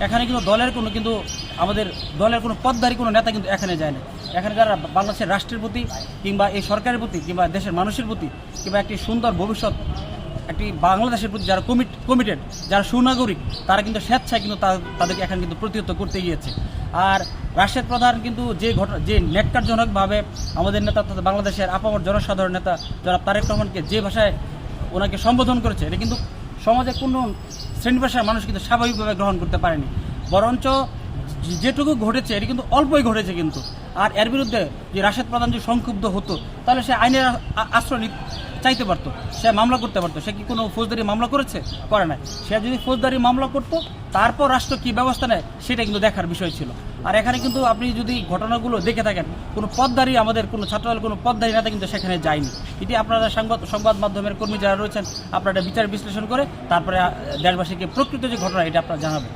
এখানে কিন্তু আমাদের দলের কোনো পদধারী কোনো নেতা কিন্তু এখানে যায় না। এখানে যারা বাংলাদেশের রাষ্ট্রের প্রতি কিংবা এই সরকারের প্রতি কিংবা দেশের মানুষের প্রতি কিংবা একটি সুন্দর ভবিষ্যৎ একটি বাংলাদেশের প্রতি যারা কমিটেড, যারা সুনাগরিক, তারা কিন্তু স্বেচ্ছায় কিন্তু তাদেরকে এখানে কিন্তু প্রতিহত করতে গিয়েছে। আর রাষ্ট্রের প্রধান কিন্তু যে ন্যাক্কারজনকভাবে আমাদের নেতা তথা বাংলাদেশের আপামর জনসাধারণ নেতা যারা তারেক রহমানকে যে ভাষায় ওনাকে সম্বোধন করেছে, এটা কিন্তু সমাজে কোনো শ্রেণী পেশার মানুষ কিন্তু স্বাভাবিকভাবে গ্রহণ করতে পারেনি। বরঞ্চ যেটুকু ঘটেছে এটি কিন্তু অল্পই ঘটেছে কিন্তু। আর এর বিরুদ্ধে যে রাশেদ প্রধান যদি সংক্ষুব্ধ হতো তাহলে সে আইনের আশ্রয় চাইতে পারতো, সে মামলা করতে পারতো। সে কি কোনো ফৌজদারি মামলা করেছে? করে নাই। সে যদি ফৌজদারি মামলা করতো তারপর রাষ্ট্র কী ব্যবস্থা নেয় সেটা কিন্তু দেখার বিষয় ছিল। আর এখানে কিন্তু আপনি যদি ঘটনাগুলো দেখে থাকেন, কোনো পদধারী আমাদের কোনো ছাত্রদল কোনো পদধারী নেতা কিন্তু সেখানে যায়নি। এটি আপনারা সংবাদ মাধ্যমের কর্মী যারা রয়েছেন আপনারা বিচার বিশ্লেষণ করে তারপরে দেশবাসীকে প্রকৃত যে ঘটনা এটা আপনারা জানাবেন।